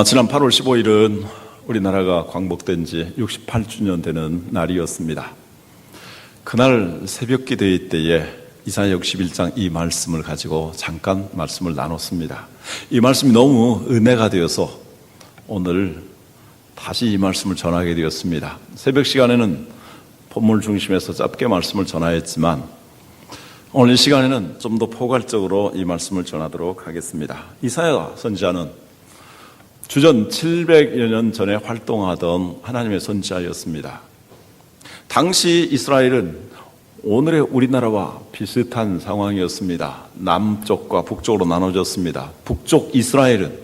지난 8월 15일은 우리나라가 광복된 지 68주년 되는 날이었습니다. 그날 새벽 기도회 때에 이사야 61장 이 말씀을 가지고 잠깐 말씀을 나눴습니다. 이 말씀이 너무 은혜가 되어서 오늘 다시 이 말씀을 전하게 되었습니다. 새벽 시간에는 본문 중심에서 짧게 말씀을 전하였지만 오늘 이 시간에는 좀 더 포괄적으로 이 말씀을 전하도록 하겠습니다. 이사야 선지자는 주전 700여 년 전에 활동하던 하나님의 선지자였습니다. 당시 이스라엘은 오늘의 우리나라와 비슷한 상황이었습니다. 남쪽과 북쪽으로 나눠졌습니다. 북쪽 이스라엘은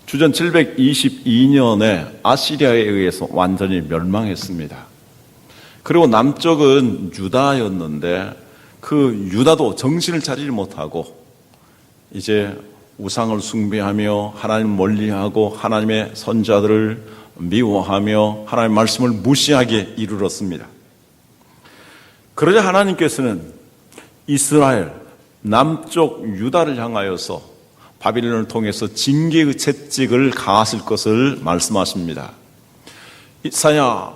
주전 722년에 아시리아에 의해서 완전히 멸망했습니다. 그리고 남쪽은 유다였는데 그 유다도 정신을 차리지 못하고 이제 우상을 숭배하며 하나님 멀리하고 하나님의 선자들을 미워하며 하나님의 말씀을 무시하게 이르렀습니다. 그러자 하나님께서는 이스라엘 남쪽 유다를 향하여서 바빌론을 통해서 징계의 채찍을 가하실 것을 말씀하십니다. 이사야,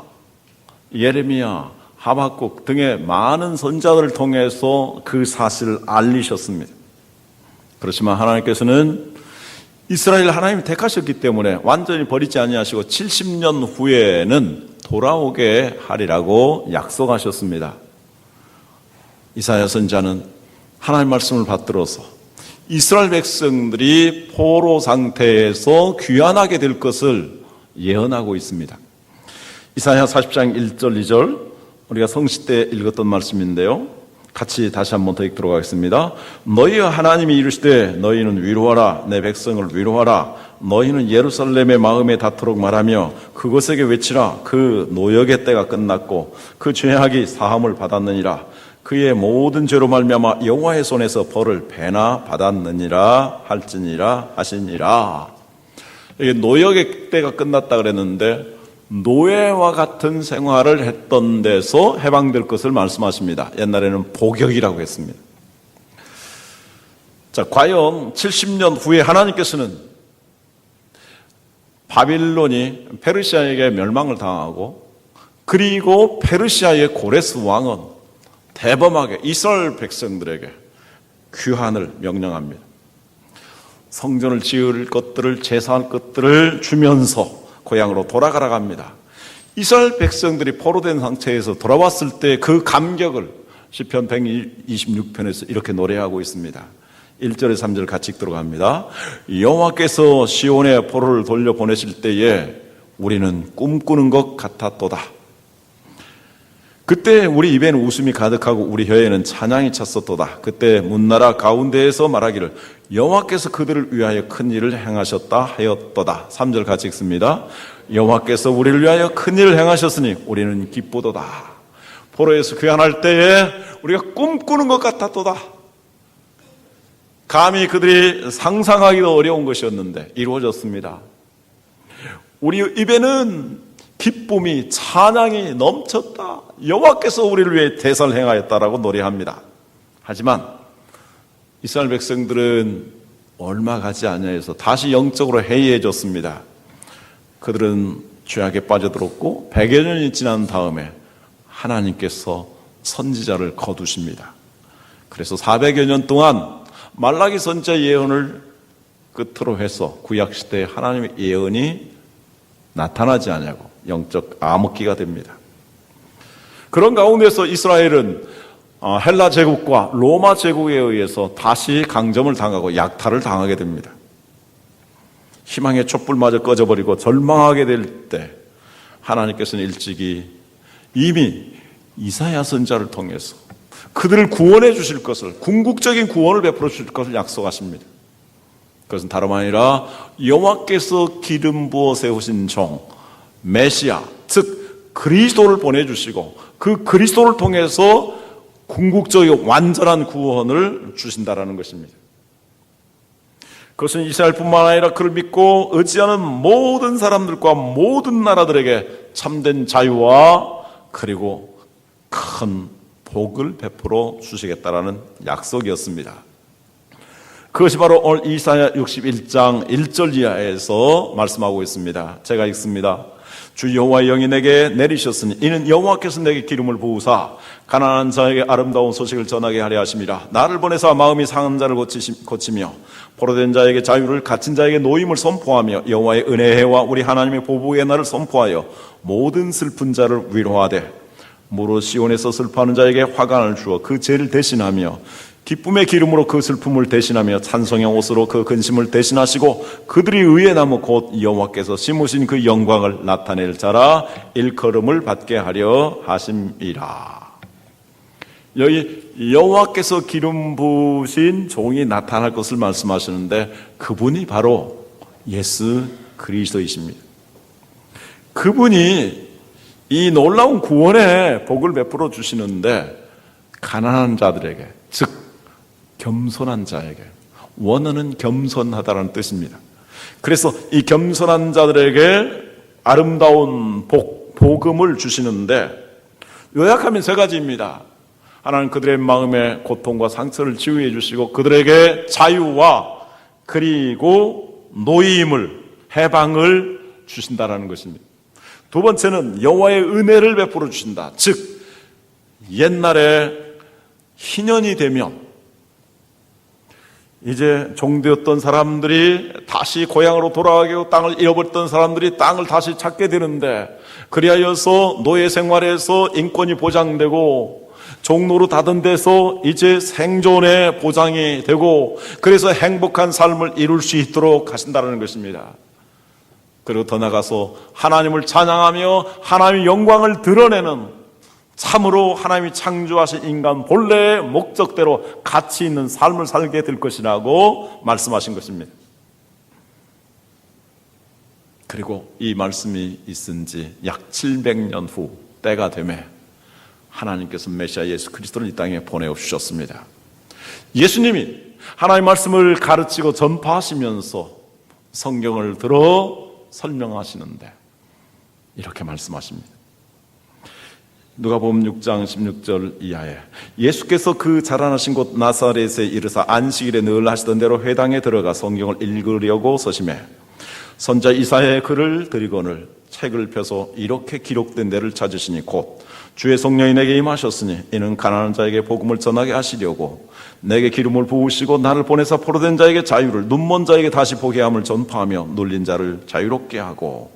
예레미야, 하박국 등의 많은 선자들을 통해서 그 사실을 알리셨습니다. 그렇지만 하나님께서는 이스라엘 하나님이 택하셨기 때문에 완전히 버리지 아니하시고 70년 후에는 돌아오게 하리라고 약속하셨습니다. 이사야 선지자는 하나님 말씀을 받들어서 이스라엘 백성들이 포로 상태에서 귀환하게 될 것을 예언하고 있습니다. 이사야 40장 1절 2절 우리가 성시 때 읽었던 말씀인데요. 같이 다시 한번 더 읽도록 하겠습니다. 너희의 하나님이 이르시되 너희는 위로하라 내 백성을 위로하라 너희는 예루살렘의 마음에 닿도록 말하며 그곳에게 외치라 그 노역의 때가 끝났고 그 죄악이 사함을 받았느니라 그의 모든 죄로 말미암아 여호와의 손에서 벌을 배나 받았느니라 할지니라 하시니라. 이게 노역의 때가 끝났다 그랬는데 노예와 같은 생활을 했던 데서 해방될 것을 말씀하십니다. 옛날에는 복역이라고 했습니다. 자, 과연 70년 후에 하나님께서는 바빌론이 페르시아에게 멸망을 당하고 그리고 페르시아의 고레스 왕은 대범하게 이스라엘 백성들에게 귀환을 명령합니다. 성전을 지을 것들을 제사할 것들을 주면서 고향으로 돌아가라고 합니다. 이스라엘 백성들이 포로된 상태에서 돌아왔을 때 그 감격을 시편 126편에서 이렇게 노래하고 있습니다. 1절에 3절 같이 읽도록 합니다. 여호와께서 시온에 포로를 돌려보내실 때에 우리는 꿈꾸는 것 같았도다. 그때 우리 입에는 웃음이 가득하고 우리 혀에는 찬양이 찼었도다. 그때 문나라 가운데에서 말하기를 여호와께서 그들을 위하여 큰 일을 행하셨다 하였도다. 3절 같이 읽습니다. 여호와께서 우리를 위하여 큰 일을 행하셨으니 우리는 기쁘도다. 포로에서 귀환할 때에 우리가 꿈꾸는 것 같았도다. 감히 그들이 상상하기도 어려운 것이었는데 이루어졌습니다. 우리 입에는 기쁨이 찬양이 넘쳤다. 여호와께서 우리를 위해 대사를 행하였다라고 노래합니다. 하지만 이스라엘 백성들은 얼마 가지 아니하여서 다시 영적으로 해이해졌습니다. 그들은 죄악에 빠져들었고 100여 년이 지난 다음에 하나님께서 선지자를 거두십니다. 그래서 400여 년 동안 말라기 선지자 예언을 끝으로 해서 구약시대에 하나님의 예언이 나타나지 아니하고 영적 암흑기가 됩니다. 그런 가운데서 이스라엘은 헬라 제국과 로마 제국에 의해서 다시 강점을 당하고 약탈을 당하게 됩니다. 희망의 촛불마저 꺼져버리고 절망하게 될 때 하나님께서는 일찍이 이미 이사야 선지자를 통해서 그들을 구원해 주실 것을 궁극적인 구원을 베풀어 주실 것을 약속하십니다. 그것은 다름 아니라 여호와께서 기름 부어 세우신 종 메시아 즉 그리스도를 보내주시고 그 그리스도를 통해서 궁극적인 완전한 구원을 주신다라는 것입니다. 그것은 이스라엘뿐만 아니라 그를 믿고 의지하는 모든 사람들과 모든 나라들에게 참된 자유와 그리고 큰 복을 베풀어 주시겠다라는 약속이었습니다. 그것이 바로 오늘 이사야 61장 1절 이하에서 말씀하고 있습니다. 제가 읽습니다. 주 여호와의 영이 내게 내리셨으니 이는 여호와께서 내게 기름을 부으사 가난한 자에게 아름다운 소식을 전하게 하려 하심이라. 나를 보내사 마음이 상한 자를 고치며 포로된 자에게 자유를, 갇힌 자에게 노임을 선포하며 여호와의 은혜와 우리 하나님의 보복의 날을 선포하여 모든 슬픈 자를 위로하되 무릇 시온에서 슬퍼하는 자에게 화관을 주어 그 죄를 대신하며 기쁨의 기름으로 그 슬픔을 대신하며 찬송의 옷으로 그 근심을 대신하시고 그들이 의에 남은 곧 여호와께서 심으신 그 영광을 나타낼 자라 일컬음을 받게 하려 하심이라. 여기 여호와께서 기름 부으신 종이 나타날 것을 말씀하시는데 그분이 바로 예수 그리스도이십니다. 그분이 이 놀라운 구원의 복을 베풀어 주시는데 가난한 자들에게, 즉 겸손한 자에게, 원어는 겸손하다라는 뜻입니다. 그래서 이 겸손한 자들에게 아름다운 복음을 주시는데 요약하면 세 가지입니다. 하나는 그들의 마음의 고통과 상처를 치유해 주시고 그들에게 자유와 그리고 노임을, 해방을 주신다라는 것입니다. 두 번째는 여호와의 은혜를 베풀어 주신다. 즉 옛날에 희년이 되면 이제 종되었던 사람들이 다시 고향으로 돌아가게 하고 땅을 잃어버렸던 사람들이 땅을 다시 찾게 되는데 그리하여서 노예 생활에서 인권이 보장되고 종로로 닫은 데서 이제 생존의 보장이 되고 그래서 행복한 삶을 이룰 수 있도록 하신다는 것입니다. 그리고 더 나아가서 하나님을 찬양하며 하나님의 영광을 드러내는 참으로 하나님이 창조하신 인간 본래의 목적대로 가치 있는 삶을 살게 될 것이라고 말씀하신 것입니다. 그리고 이 말씀이 있은 지 약 700년 후 때가 되매 하나님께서 메시아 예수 그리스도를 이 땅에 보내주셨습니다. 예수님이 하나님의 말씀을 가르치고 전파하시면서 성경을 들어 설명하시는데 이렇게 말씀하십니다. 누가복음 6장 16절 이하에 예수께서 그 자라나신 곳 나사렛에 이르사 안식일에 늘 하시던 대로 회당에 들어가 성경을 읽으려고 서심해 선자 이사야의 글을 드리거늘 책을 펴서 이렇게 기록된 데를 찾으시니 곧 주의 성령이 내게 임하셨으니 이는 가난한 자에게 복음을 전하게 하시려고 내게 기름을 부으시고 나를 보내사 포로된 자에게 자유를, 눈먼 자에게 다시 보게 함을 전파하며 눌린 자를 자유롭게 하고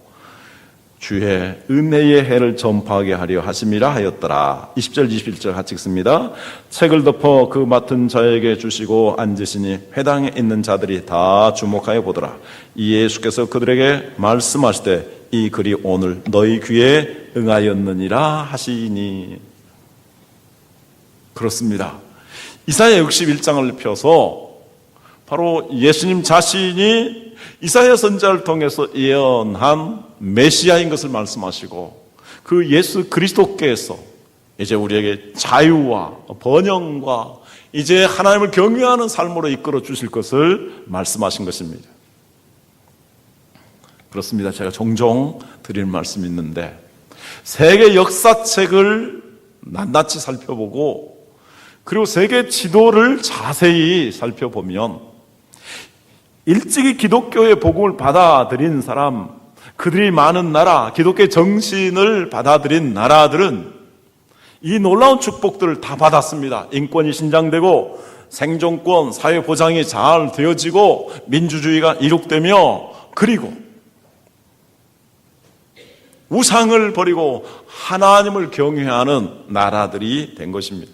주의 은혜의 해를 전파하게 하려 하심이라 하였더라. 20절 21절 같이 읽습니다. 책을 덮어 그 맡은 자에게 주시고 앉으시니 회당에 있는 자들이 다 주목하여 보더라. 이 예수께서 그들에게 말씀하시되 이 글이 오늘 너희 귀에 응하였느니라 하시니. 그렇습니다. 이사야 61장을 펴서 바로 예수님 자신이 이사야 선지자를 통해서 예언한 메시아인 것을 말씀하시고 그 예수 그리스도께서 이제 우리에게 자유와 번영과 이제 하나님을 경외하는 삶으로 이끌어 주실 것을 말씀하신 것입니다. 그렇습니다. 제가 종종 드리는 말씀이 있는데 세계 역사책을 낱낱이 살펴보고 그리고 세계 지도를 자세히 살펴보면 일찍이 기독교의 복음을 받아들인 사람, 그들이 많은 나라, 기독교의 정신을 받아들인 나라들은 이 놀라운 축복들을 다 받았습니다. 인권이 신장되고 생존권, 사회 보장이 잘 되어지고 민주주의가 이룩되며 그리고 우상을 버리고 하나님을 경외하는 나라들이 된 것입니다.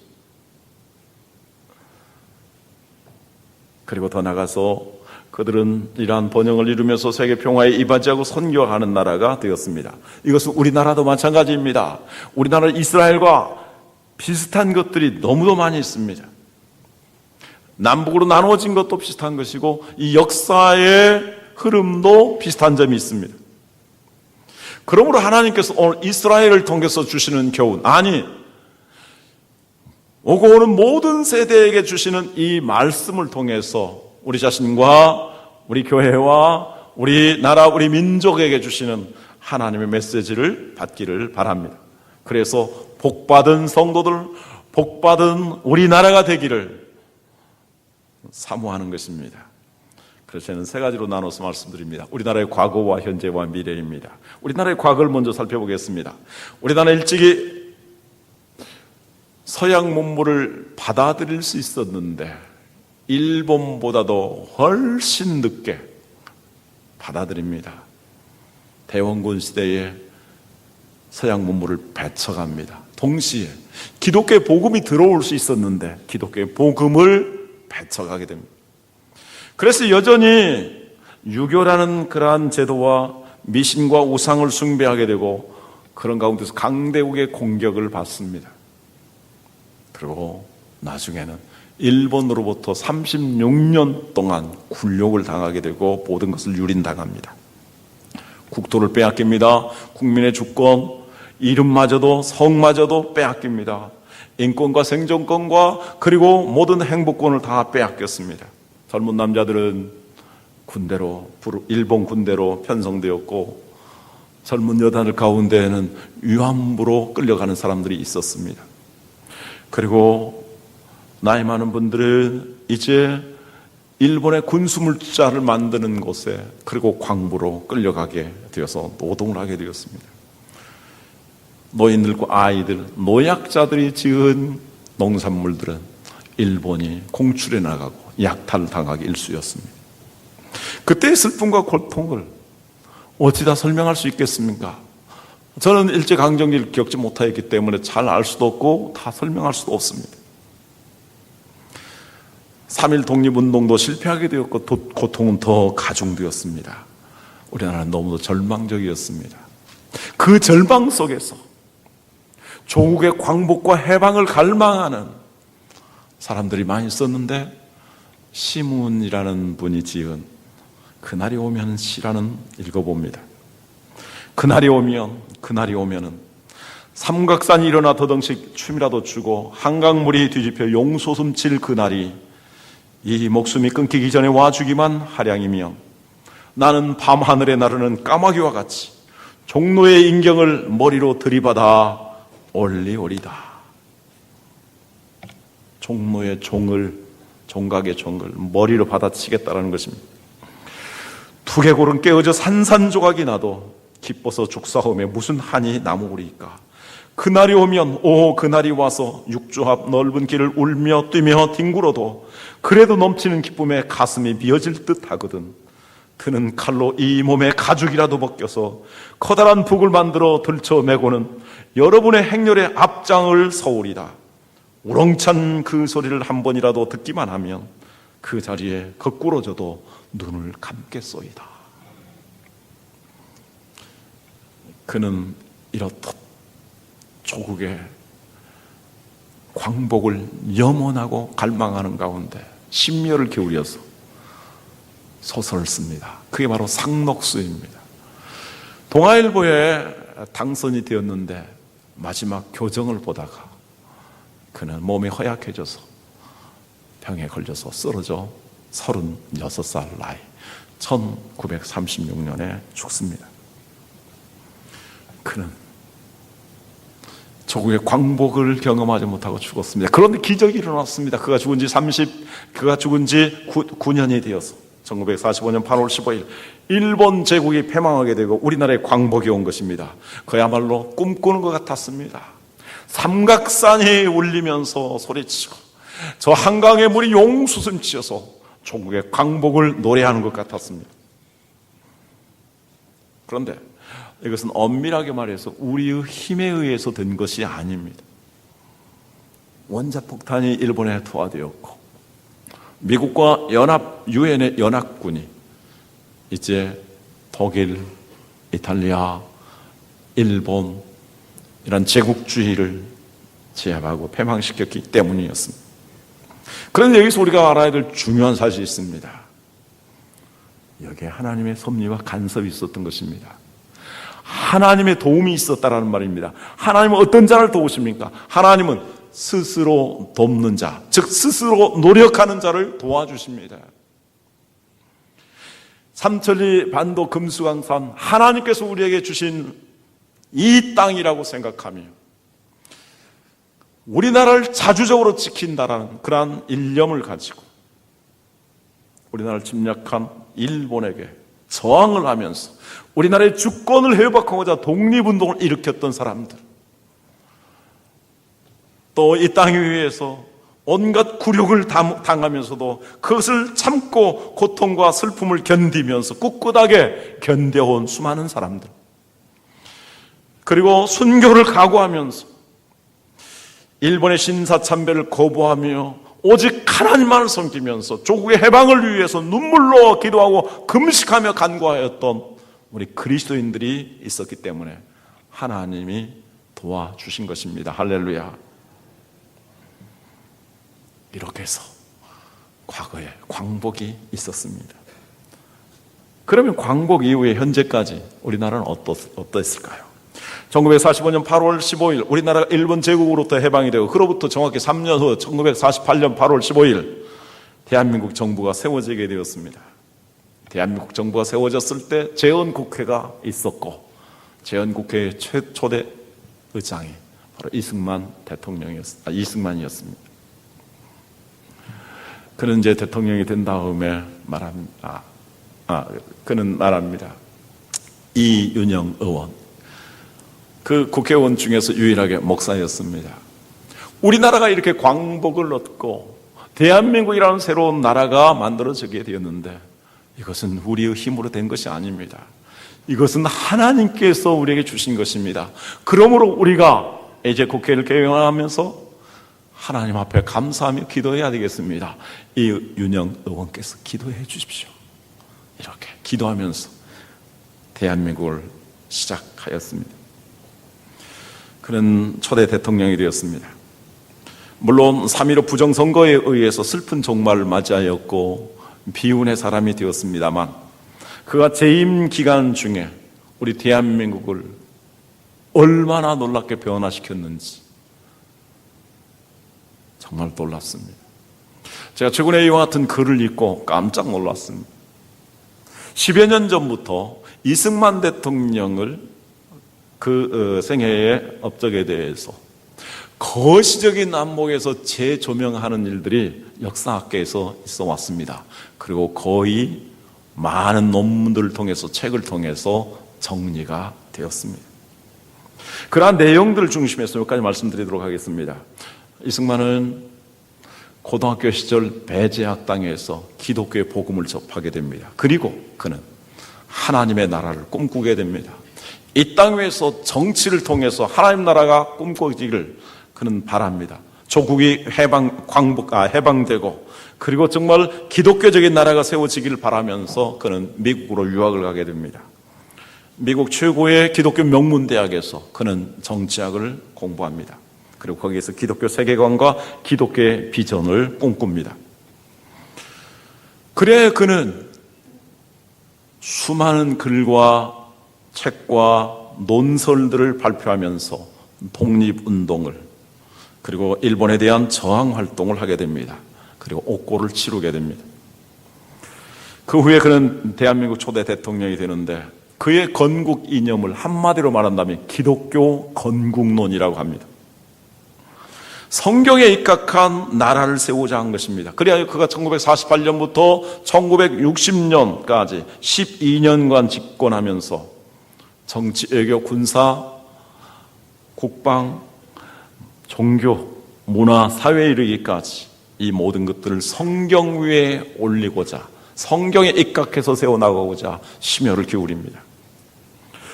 그리고 더 나가서 그들은 이러한 번영을 이루면서 세계 평화에 이바지하고 선교하는 나라가 되었습니다. 이것은 우리나라도 마찬가지입니다. 우리나라 이스라엘과 비슷한 것들이 너무도 많이 있습니다. 남북으로 나누어진 것도 비슷한 것이고 이 역사의 흐름도 비슷한 점이 있습니다. 그러므로 하나님께서 오늘 이스라엘을 통해서 주시는 교훈, 아니 오고 오는 모든 세대에게 주시는 이 말씀을 통해서 우리 자신과 우리 교회와 우리 나라, 우리 민족에게 주시는 하나님의 메시지를 받기를 바랍니다. 그래서 복받은 성도들, 복받은 우리나라가 되기를 사모하는 것입니다. 그래서 저는 세 가지로 나눠서 말씀드립니다. 우리나라의 과거와 현재와 미래입니다. 우리나라의 과거를 먼저 살펴보겠습니다. 우리나라 일찍이 서양 문물을 받아들일 수 있었는데 일본보다도 훨씬 늦게 받아들입니다. 대원군 시대에 서양 문물을 배척합니다. 동시에 기독교의 복음이 들어올 수 있었는데 기독교의 복음을 배척하게 됩니다. 그래서 여전히 유교라는 그러한 제도와 미신과 우상을 숭배하게 되고 그런 가운데서 강대국의 공격을 받습니다. 그리고 나중에는 일본으로부터 36년 동안 굴욕을 당하게 되고 모든 것을 유린당합니다. 국토를 빼앗깁니다. 국민의 주권, 이름마저도 성마저도 빼앗깁니다. 인권과 생존권과 그리고 모든 행복권을 다 빼앗겼습니다. 젊은 남자들은 군대로 일본 군대로 편성되었고 젊은 여자들 가운데에는 위안부로 끌려가는 사람들이 있었습니다. 그리고 나이 많은 분들은 이제 일본의 군수물자를 만드는 곳에 그리고 광부로 끌려가게 되어서 노동을 하게 되었습니다. 노인들과 아이들, 노약자들이 지은 농산물들은 일본이 공출해 나가고 약탈당하기 일쑤였습니다. 그때의 슬픔과 고통을 어찌다 설명할 수 있겠습니까? 저는 일제강점기를 겪지 못하였기 때문에 잘 알 수도 없고 다 설명할 수도 없습니다. 3.1 독립운동도 실패하게 되었고 고통은 더 가중되었습니다. 우리나라는 너무도 절망적이었습니다. 그 절망 속에서 조국의 광복과 해방을 갈망하는 사람들이 많이 있었는데 시문이라는 분이 지은 그날이 오면 시라는 읽어봅니다. 그날이 오면은 삼각산이 일어나 더덩씩 춤이라도 추고 한강물이 뒤집혀 용솟음 칠 그날이 이 목숨이 끊기기 전에 와주기만 하량이며 나는 밤하늘에 나르는 까마귀와 같이 종로의 인경을 머리로 들이받아 올리오리다. 종로의 종각의 종을 머리로 받아치겠다라는 것입니다. 두개골은 깨어져 산산조각이 나도 기뻐서 죽사오며 무슨 한이 남으리까. 그날이 오면 그날이 와서 육조합 넓은 길을 울며 뛰며 뒹굴어도 그래도 넘치는 기쁨에 가슴이 비어질 듯 하거든. 그는 칼로 이 몸의 가죽이라도 벗겨서 커다란 북을 만들어 들쳐매고는 여러분의 행렬의 앞장을 서오리다. 우렁찬 그 소리를 한 번이라도 듣기만 하면 그 자리에 거꾸로져도 눈을 감겠소이다. 그는 이렇듯 조국의 광복을 염원하고 갈망하는 가운데 심려를 기울여서 소설을 씁니다. 그게 바로 상록수입니다. 동아일보에 당선이 되었는데 마지막 교정을 보다가 그는 몸이 허약해져서 병에 걸려서 쓰러져 36살 나이 1936년에 죽습니다. 그는 조국의 광복을 경험하지 못하고 죽었습니다. 그런데 기적이 일어났습니다. 그가 죽은 지 9년이 되어서 1945년 8월 15일 일본 제국이 패망하게 되고 우리나라에 광복이 온 것입니다. 그야말로 꿈꾸는 것 같았습니다. 삼각산이 울리면서 소리치고 저 한강의 물이 용수슴치어서 조국의 광복을 노래하는 것 같았습니다. 그런데 이것은 엄밀하게 말해서 우리의 힘에 의해서 된 것이 아닙니다. 원자폭탄이 일본에 투하되었고 미국과 유엔의 연합군이 이제 독일, 이탈리아, 일본 이런 제국주의를 제압하고 패망시켰기 때문이었습니다. 그런데 여기서 우리가 알아야 될 중요한 사실이 있습니다. 여기에 하나님의 섭리와 간섭이 있었던 것입니다. 하나님의 도움이 있었다라는 말입니다. 하나님은 어떤 자를 도우십니까? 하나님은 스스로 돕는 자, 즉 스스로 노력하는 자를 도와주십니다. 삼천리 반도 금수강산 하나님께서 우리에게 주신 이 땅이라고 생각하며 우리나라를 자주적으로 지킨다라는 그러한 일념을 가지고 우리나라를 침략한 일본에게 저항을 하면서 우리나라의 주권을 회복하고자 독립운동을 일으켰던 사람들, 또 이 땅 위에서 온갖 굴욕을 당하면서도 그것을 참고 고통과 슬픔을 견디면서 꿋꿋하게 견뎌온 수많은 사람들, 그리고 순교를 각오하면서 일본의 신사참배를 거부하며 오직 하나님만을 섬기면서 조국의 해방을 위해서 눈물로 기도하고 금식하며 간구하였던 우리 그리스도인들이 있었기 때문에 하나님이 도와주신 것입니다. 할렐루야. 이렇게 해서 과거에 광복이 있었습니다. 그러면 광복 이후에 현재까지 우리나라는 어땠을까요? 1945년 8월 15일 우리나라가 일본 제국으로부터 해방이 되고 그로부터 정확히 3년 후 1948년 8월 15일 대한민국 정부가 세워지게 되었습니다. 대한민국 정부가 세워졌을 때 재헌국회가 있었고 재헌국회의 초대 의장이 바로 이승만이었습니다. 그는 이제 대통령이 된 다음에 그는 말합니다. 이윤영 의원, 그 국회의원 중에서 유일하게 목사였습니다. 우리나라가 이렇게 광복을 얻고 대한민국이라는 새로운 나라가 만들어지게 되었는데 이것은 우리의 힘으로 된 것이 아닙니다. 이것은 하나님께서 우리에게 주신 것입니다. 그러므로 우리가 이제 국회를 개원하면서 하나님 앞에 감사하며 기도해야 되겠습니다. 이윤영 의원께서 기도해 주십시오. 이렇게 기도하면서 대한민국을 시작하였습니다. 그는 초대 대통령이 되었습니다. 물론 3.15 부정선거에 의해서 슬픈 종말을 맞이하였고 비운의 사람이 되었습니다만 그가 재임 기간 중에 우리 대한민국을 얼마나 놀랍게 변화시켰는지 정말 놀랐습니다. 제가 최근에 이와 같은 글을 읽고 깜짝 놀랐습니다. 10여 년 전부터 이승만 대통령을 그 생애의 업적에 대해서 거시적인 안목에서 재조명하는 일들이 역사학계에서 있어 왔습니다. 그리고 거의 많은 논문들을 통해서 책을 통해서 정리가 되었습니다. 그러한 내용들을 중심해서 몇 가지 말씀드리도록 하겠습니다. 이승만은 고등학교 시절 배제학당에서 기독교의 복음을 접하게 됩니다. 그리고 그는 하나님의 나라를 꿈꾸게 됩니다. 이 땅 위에서 정치를 통해서 하나님 나라가 꿈꿔지기를 그는 바랍니다. 조국이 해방되고 그리고 정말 기독교적인 나라가 세워지기를 바라면서 그는 미국으로 유학을 가게 됩니다. 미국 최고의 기독교 명문대학에서 그는 정치학을 공부합니다. 그리고 거기에서 기독교 세계관과 기독교의 비전을 꿈꿉니다. 그래 그는 수많은 글과 책과 논설들을 발표하면서 독립운동을 그리고 일본에 대한 저항활동을 하게 됩니다. 그리고 옥고를 치르게 됩니다. 그 후에 그는 대한민국 초대 대통령이 되는데 그의 건국 이념을 한마디로 말한다면 기독교 건국론이라고 합니다. 성경에 입각한 나라를 세우자 한 것입니다. 그래야 그가 1948년부터 1960년까지 12년간 집권하면서 정치, 외교, 군사, 국방, 종교, 문화, 사회에 이르기까지 이 모든 것들을 성경 위에 올리고자 성경에 입각해서 세워나가고자 심혈을 기울입니다.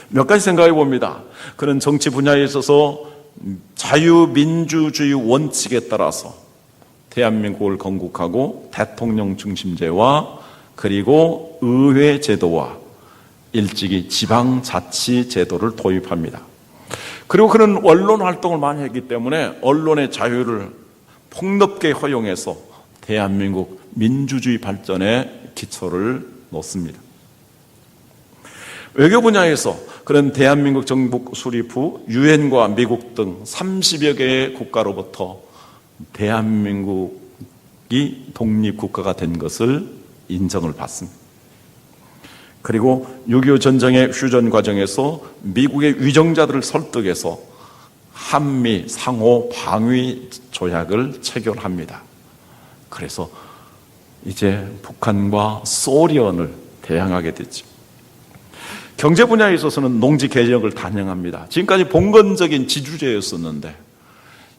몇 가지 생각해 봅니다. 그는 정치 분야에 있어서 자유민주주의 원칙에 따라서 대한민국을 건국하고 대통령 중심제와 그리고 의회 제도와 일찍이 지방자치 제도를 도입합니다. 그리고 그는 언론 활동을 많이 했기 때문에 언론의 자유를 폭넓게 허용해서 대한민국 민주주의 발전에 기초를 놓습니다. 외교 분야에서 그는 대한민국 정복 수립 후 유엔과 미국 등 30여 개의 국가로부터 대한민국이 독립국가가 된 것을 인정을 받습니다. 그리고 6.25 전쟁의 휴전 과정에서 미국의 위정자들을 설득해서 한미 상호 방위 조약을 체결합니다. 그래서 이제 북한과 소련을 대항하게 됐죠. 경제 분야에 있어서는 농지 개혁을 단행합니다. 지금까지 봉건적인 지주제였었는데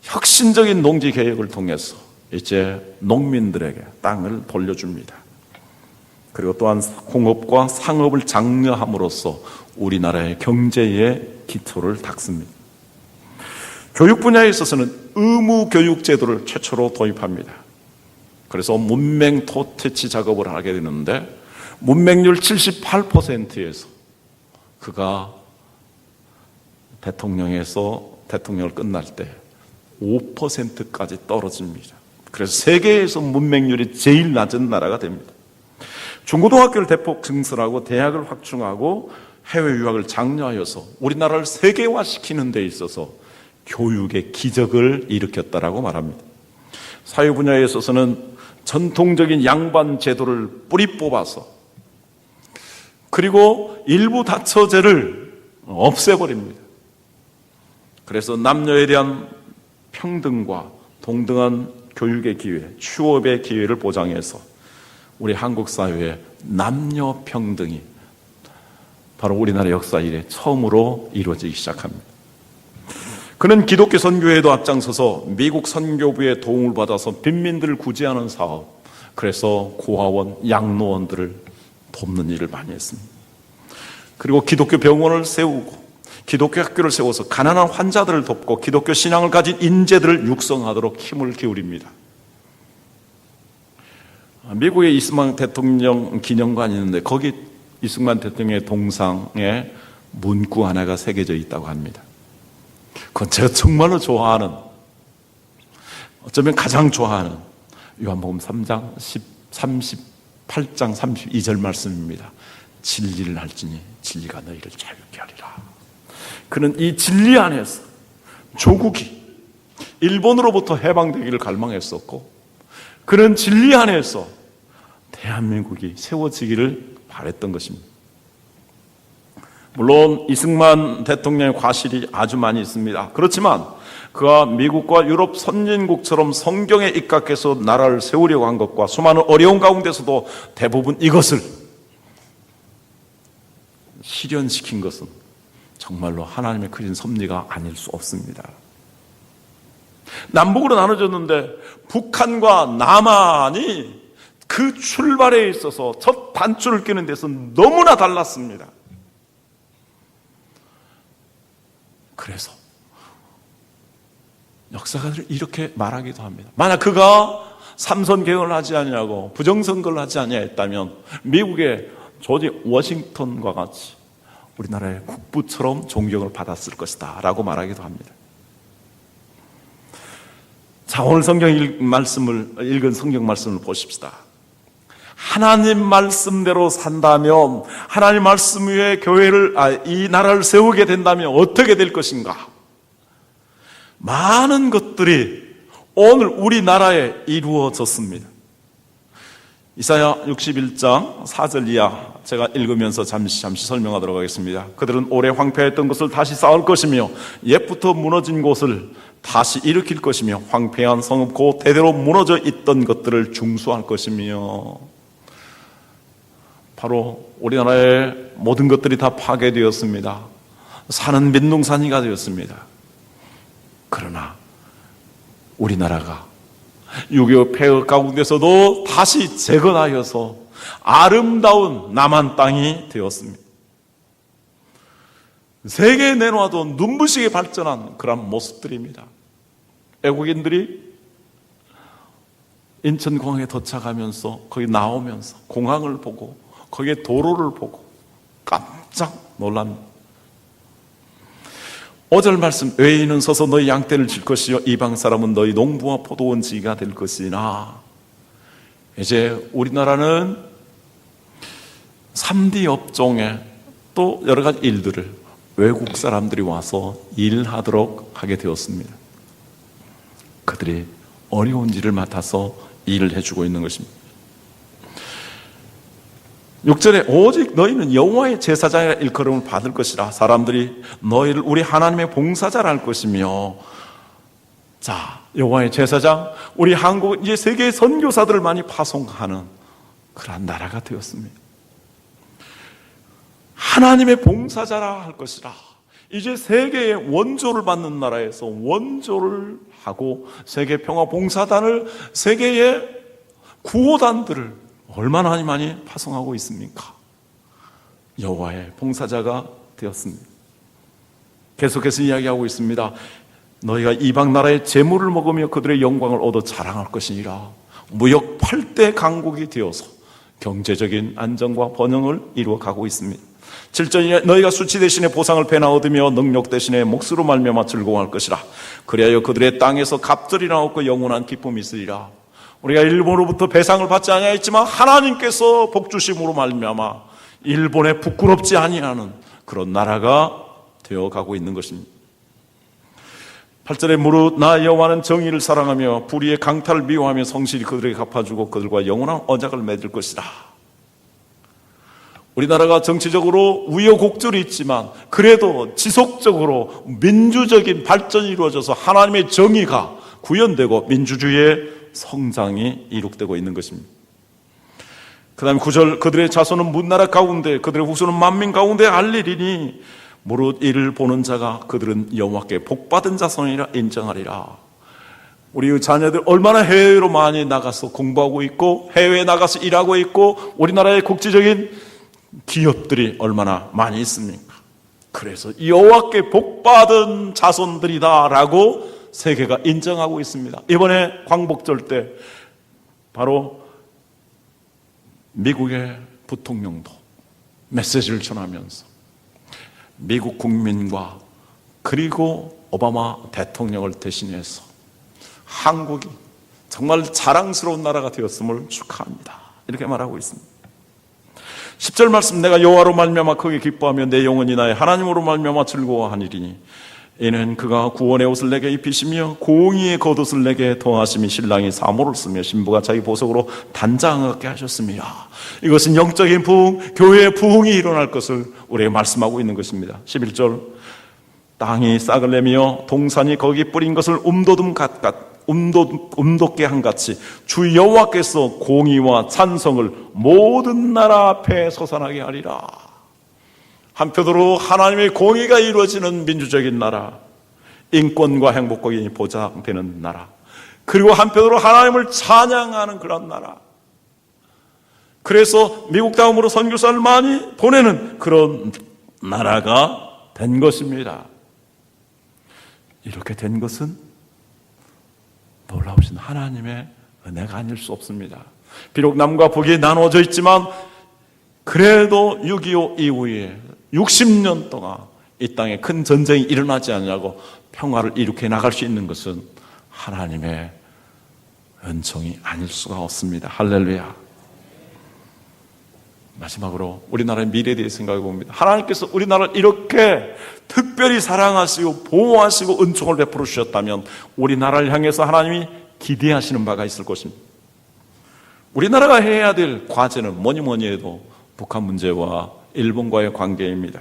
혁신적인 농지 개혁을 통해서 이제 농민들에게 땅을 돌려줍니다. 그리고 또한 공업과 상업을 장려함으로써 우리나라의 경제의 기초를 닦습니다. 교육 분야에 있어서는 의무 교육 제도를 최초로 도입합니다. 그래서 문맹 토태치 작업을 하게 되는데 문맹률 78%에서 그가 대통령을 끝날 때 5%까지 떨어집니다. 그래서 세계에서 문맹률이 제일 낮은 나라가 됩니다. 중고등학교를 대폭 증설하고 대학을 확충하고 해외 유학을 장려하여서 우리나라를 세계화시키는 데 있어서 교육의 기적을 일으켰다라고 말합니다. 사회 분야에 있어서는 전통적인 양반 제도를 뿌리 뽑아서 그리고 일부 다처제를 없애버립니다. 그래서 남녀에 대한 평등과 동등한 교육의 기회, 취업의 기회를 보장해서 우리 한국 사회의 남녀 평등이 바로 우리나라 역사 이래 처음으로 이루어지기 시작합니다. 그는 기독교 선교에도 앞장서서 미국 선교부의 도움을 받아서 빈민들을 구제하는 사업, 그래서 고아원, 양로원들을 돕는 일을 많이 했습니다. 그리고 기독교 병원을 세우고 기독교 학교를 세워서 가난한 환자들을 돕고 기독교 신앙을 가진 인재들을 육성하도록 힘을 기울입니다. 미국의 이승만 대통령 기념관이 있는데 거기 이승만 대통령의 동상에 문구 하나가 새겨져 있다고 합니다. 그건 제가 정말로 좋아하는, 어쩌면 가장 좋아하는 요한복음 3장 38장 32절 말씀입니다. 진리를 알지니 진리가 너희를 자유케 하리라. 그는 이 진리 안에서 조국이 일본으로부터 해방되기를 갈망했었고, 그는 진리 안에서 대한민국이 세워지기를 바랬던 것입니다. 물론 이승만 대통령의 과실이 아주 많이 있습니다. 그렇지만 그가 미국과 유럽 선진국처럼 성경에 입각해서 나라를 세우려고 한 것과 수많은 어려운 가운데서도 대부분 이것을 실현시킨 것은 정말로 하나님의 크신 섭리가 아닐 수 없습니다. 남북으로 나눠졌는데 북한과 남한이 그 출발에 있어서 첫 단추를 끼는 데서 너무나 달랐습니다. 그래서 역사가들이 이렇게 말하기도 합니다. 만약 그가 삼선 개헌을 하지 아니하고 부정선거를 하지 아니했다면 미국의 조지 워싱턴과 같이 우리나라의 국부처럼 존경을 받았을 것이다 라고 말하기도 합니다. 자, 오늘 읽은 성경 말씀을 보십시다. 하나님 말씀대로 산다면, 하나님 말씀 위에 이 나라를 세우게 된다면 어떻게 될 것인가? 많은 것들이 오늘 우리나라에 이루어졌습니다. 이사야 61장 4절 이하 제가 읽으면서 잠시 설명하도록 하겠습니다. 그들은 오래 황폐했던 것을 다시 쌓을 것이며 옛부터 무너진 곳을 다시 일으킬 것이며 황폐한 성읍 곧 대대로 무너져 있던 것들을 중수할 것이며, 바로 우리나라의 모든 것들이 다 파괴되었습니다. 산은 민둥산이가 되었습니다. 그러나 우리나라가 6.25 폐허 가운데서도 다시 재건하여서 아름다운 남한 땅이 되었습니다. 세계에 내놓아도 눈부시게 발전한 그런 모습들입니다. 외국인들이 인천공항에 도착하면서 거기 나오면서 공항을 보고 거기에 도로를 보고 깜짝 놀랍니다. 5절 말씀, 외인은 서서 너희 양떼를 칠 것이요 이방 사람은 너희 농부와 포도원지기가 될 것이나. 이제 우리나라는 3D 업종에 또 여러 가지 일들을 외국 사람들이 와서 일하도록 하게 되었습니다. 그들이 어려운 일을 맡아서 일을 해주고 있는 것입니다. 6절에 오직 너희는 여호와의 제사장이라 일컬음을 받을 것이라. 사람들이 너희를 우리 하나님의 봉사자라 할 것이며. 자, 여호와의 제사장, 우리 한국은 이제 세계의 선교사들을 많이 파송하는 그러한 나라가 되었습니다. 하나님의 봉사자라 할 것이라. 이제 세계의 원조를 받는 나라에서 원조를 하고 세계 평화 봉사단을, 세계의 구호단들을 얼마나 많이 파송하고 있습니까? 여호와의 봉사자가 되었습니다. 계속해서 이야기하고 있습니다. 너희가 이방 나라의 재물을 먹으며 그들의 영광을 얻어 자랑할 것이니라. 무역 8대 강국이 되어서 경제적인 안정과 번영을 이루어가고 있습니다. 7절에 너희가 수치 대신에 보상을 배나 얻으며 능력 대신에 몫으로 말미암아 즐거워할 것이라. 그리하여 그들의 땅에서 갑절이나 얻고 영원한 기쁨이 있으리라. 우리가 일본으로부터 배상을 받지 아니하였지만 하나님께서 복주심으로 말미암아 일본에 부끄럽지 아니하는 그런 나라가 되어가고 있는 것입니다. 8절에 무릇 나 여호와는 정의를 사랑하며 불의의 강탈을 미워하며 성실히 그들에게 갚아주고 그들과 영원한 언약을 맺을 것이다. 우리나라가 정치적으로 우여곡절이 있지만 그래도 지속적으로 민주적인 발전이 이루어져서 하나님의 정의가 구현되고 민주주의의 성장이 이룩되고 있는 것입니다. 그 다음에 9절 그들의 자손은 문나라 가운데 그들의 후손은 만민 가운데 알리리니 무릇 이를 보는 자가 그들은 여호와께 복받은 자손이라 인정하리라. 우리 자녀들 얼마나 해외로 많이 나가서 공부하고 있고 해외에 나가서 일하고 있고 우리나라의 국제적인 기업들이 얼마나 많이 있습니까? 그래서 여호와께 복받은 자손들이다라고 세계가 인정하고 있습니다. 이번에 광복절 때 바로 미국의 부통령도 메시지를 전하면서 미국 국민과 그리고 오바마 대통령을 대신해서 한국이 정말 자랑스러운 나라가 되었음을 축하합니다. 이렇게 말하고 있습니다. 10절 말씀 내가 여호와로 말미암아 크게 기뻐하며 내 영혼이 나의 하나님으로 말미암아 즐거워하니리니 이는 그가 구원의 옷을 내게 입히시며 공의의 겉옷을 내게 더하시며 신랑이 사모를 쓰며 신부가 자기 보석으로 단장하게 하셨습니다. 이것은 영적인 부흥, 교회의 부흥이 일어날 것을 우리에게 말씀하고 있는 것입니다. 11절 땅이 싹을 내며 동산이 거기 뿌린 것을 움돋게 한 같이 주 여호와께서 공의와 찬성을 모든 나라 앞에 솟아나게 하리라. 한편으로 하나님의 공의가 이루어지는 민주적인 나라, 인권과 행복이 보장되는 나라, 그리고 한편으로 하나님을 찬양하는 그런 나라. 그래서 미국 다음으로 선교사를 많이 보내는 그런 나라가 된 것입니다. 이렇게 된 것은 놀라우신 하나님의 은혜가 아닐 수 없습니다. 비록 남과 북이 나누어져 있지만 그래도 6.25 이후에 60년 동안 이 땅에 큰 전쟁이 일어나지 않냐고 평화를 일으켜 나갈 수 있는 것은 하나님의 은총이 아닐 수가 없습니다. 할렐루야. 마지막으로 우리나라의 미래에 대해 생각해 봅니다. 하나님께서 우리나라를 이렇게 특별히 사랑하시고 보호하시고 은총을 베풀어 주셨다면 우리나라를 향해서 하나님이 기대하시는 바가 있을 것입니다. 우리나라가 해야 될 과제는 뭐니 해도 북한 문제와 일본과의 관계입니다.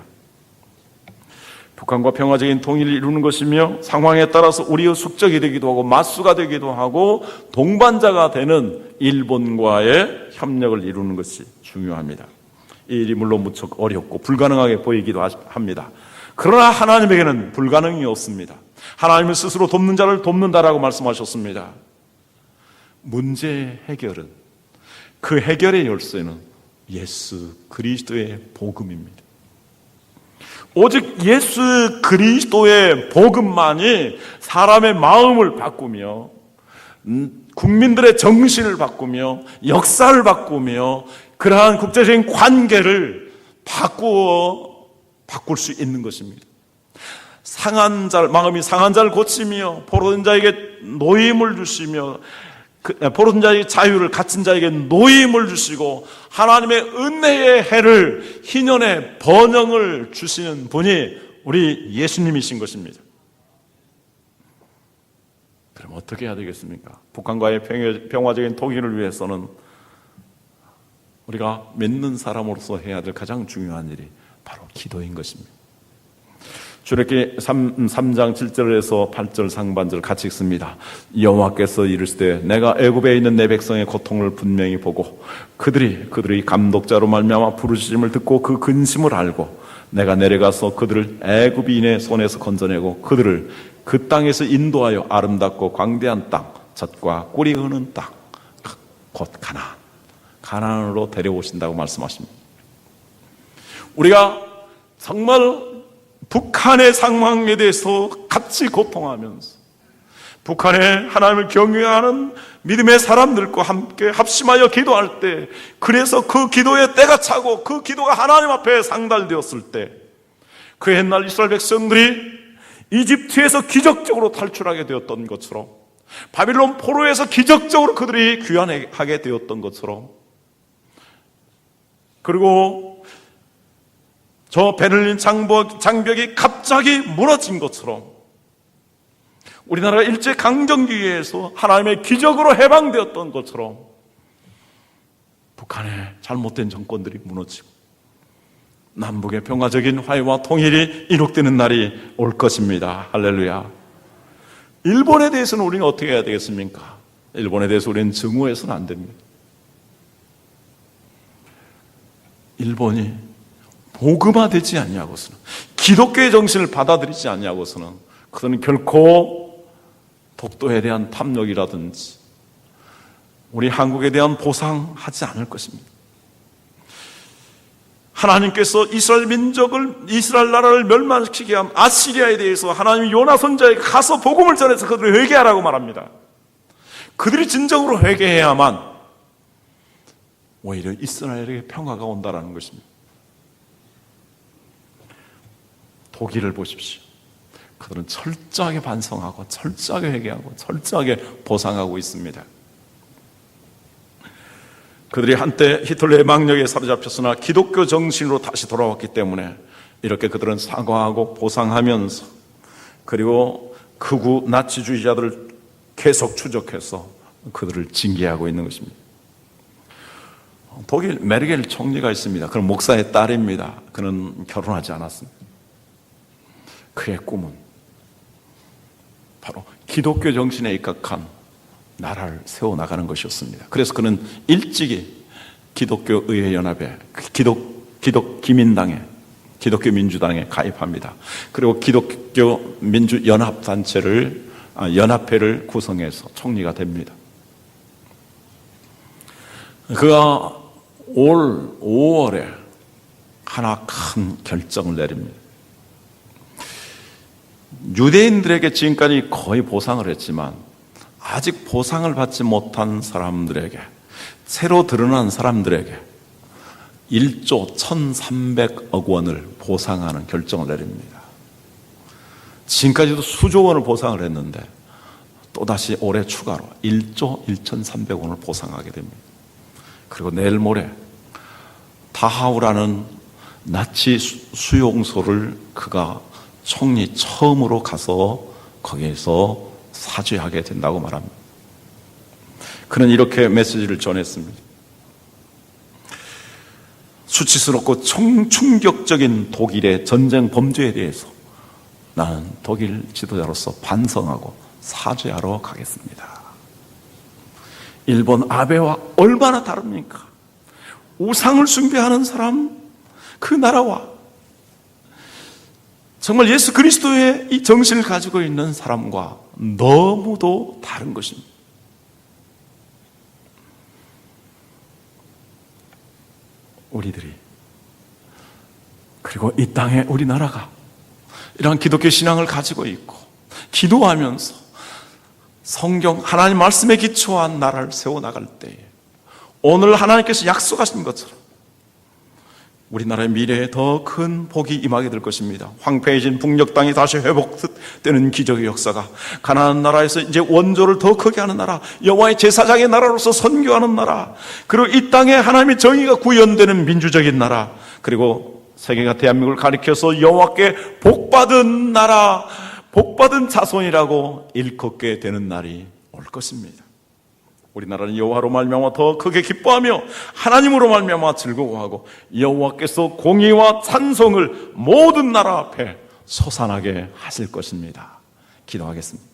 북한과 평화적인 통일을 이루는 것이며 상황에 따라서 우리의 숙적이 되기도 하고 맞수가 되기도 하고 동반자가 되는 일본과의 협력을 이루는 것이 중요합니다. 이 일이 물론 무척 어렵고 불가능하게 보이기도 합니다. 그러나 하나님에게는 불가능이 없습니다. 하나님은 스스로 돕는 자를 돕는다라고 말씀하셨습니다. 문제의 해결은, 그 해결의 열쇠는 예수 그리스도의 복음입니다. 오직 예수 그리스도의 복음만이 사람의 마음을 바꾸며 국민들의 정신을 바꾸며 역사를 바꾸며 그러한 국제적인 관계를 바꿀 수 있는 것입니다. 마음이 상한 자를 고치며 포로된 자에게 노임을 주시며 포로된 자에게 자유를, 갇힌 자에게 노임을 주시고 하나님의 은혜의 해를 희년의 번영을 주시는 분이 우리 예수님이신 것입니다. 그럼 어떻게 해야 되겠습니까? 북한과의 평화적인 통일을 위해서는 우리가 믿는 사람으로서 해야 될 가장 중요한 일이 바로 기도인 것입니다. 출애굽기 3장 7절에서 8절 상반절 같이 읽습니다. 여호와께서 이르시되 내가 애굽에 있는 내 백성의 고통을 분명히 보고 그들이 감독자로 말미암아 부르짖음을 듣고 그 근심을 알고 내가 내려가서 그들을 애굽인의 손에서 건져내고 그들을 그 땅에서 인도하여 아름답고 광대한 땅 젖과 꿀이 흐르는 땅 곧 가나안으로 데려오신다고 말씀하십니다. 우리가 정말 북한의 상황에 대해서 같이 고통하면서 북한의 하나님을 경외하는 믿음의 사람들과 함께 합심하여 기도할 때, 그래서 그 기도의 때가 차고 그 기도가 하나님 앞에 상달되었을 때, 그 옛날 이스라엘 백성들이 이집트에서 기적적으로 탈출하게 되었던 것처럼, 바빌론 포로에서 기적적으로 그들이 귀환하게 되었던 것처럼, 그리고 저 베를린 장벽이 갑자기 무너진 것처럼, 우리나라가 일제강점기에서 하나님의 기적으로 해방되었던 것처럼 북한의 잘못된 정권들이 무너지고 남북의 평화적인 화해와 통일이 이룩되는 날이 올 것입니다. 할렐루야. 일본에 대해서는 우리는 어떻게 해야 되겠습니까? 일본에 대해서 우리는 증오해서는 안 됩니다. 일본이 복음화되지 않냐고서는, 기독교의 정신을 받아들이지 않냐고서는 그들은 결코 독도에 대한 탐욕이라든지 우리 한국에 대한 보상하지 않을 것입니다. 하나님께서 이스라엘 민족을, 이스라엘 나라를 멸망시키게 한 아시리아에 대해서 하나님이 요나 선지자에게 가서 복음을 전해서 그들을 회개하라고 말합니다. 그들이 진정으로 회개해야만 오히려 이스라엘에게 평화가 온다라는 것입니다. 독일을 보십시오. 그들은 철저하게 반성하고 철저하게 회개하고 철저하게 보상하고 있습니다. 그들이 한때 히틀러의 망령에 사로잡혔으나 기독교 정신으로 다시 돌아왔기 때문에 이렇게 그들은 사과하고 보상하면서, 그리고 극우 나치주의자들을 계속 추적해서 그들을 징계하고 있는 것입니다. 독일 메르겔 총리가 있습니다. 그는 목사의 딸입니다. 그는 결혼하지 않았습니다. 그의 꿈은 바로 기독교 정신에 입각한 나라를 세워나가는 것이었습니다. 그래서 그는 일찍이 기독교 의회연합에, 기민당에, 기독교 민주당에 가입합니다. 그리고 기독교 민주연합단체를, 연합회를 구성해서 총리가 됩니다. 그가 올 5월에 하나 큰 결정을 내립니다. 유대인들에게 지금까지 거의 보상을 했지만 아직 보상을 받지 못한 사람들에게, 새로 드러난 사람들에게 1조 1,300억 원을 보상하는 결정을 내립니다. 지금까지도 수조 원을 보상을 했는데 또다시 올해 추가로 1조 1,300억 원을 보상하게 됩니다. 그리고 내일 모레 다하우라는 나치 수용소를 그가 총리 처음으로 가서 거기에서 사죄하게 된다고 말합니다. 그는 이렇게 메시지를 전했습니다. 수치스럽고 충격적인 독일의 전쟁 범죄에 대해서 나는 독일 지도자로서 반성하고 사죄하러 가겠습니다. 일본 아베와 얼마나 다릅니까? 우상을 숭배하는 사람, 그 나라와 정말 예수 그리스도의 이 정신을 가지고 있는 사람과 너무도 다른 것입니다. 우리들이, 그리고 이 땅에 우리나라가 이런 기독교 신앙을 가지고 있고 기도하면서 성경 하나님 말씀에 기초한 나라를 세워나갈 때에 오늘 하나님께서 약속하신 것처럼 우리나라의 미래에 더 큰 복이 임하게 될 것입니다. 황폐해진 북녘 땅이 다시 회복되는 기적의 역사가, 가나안 나라에서 이제 원조를 더 크게 하는 나라, 여호와의 제사장의 나라로서 선교하는 나라, 그리고 이 땅에 하나님의 정의가 구현되는 민주적인 나라, 그리고 세계가 대한민국을 가리켜서 여호와께 복받은 나라, 복받은 자손이라고 일컫게 되는 날이 올 것입니다. 우리나라는 여호와로 말미암아 더 크게 기뻐하며 하나님으로 말미암아 즐거워하고 여호와께서 공의와 찬송을 모든 나라 앞에 솟아나게 하실 것입니다. 기도하겠습니다.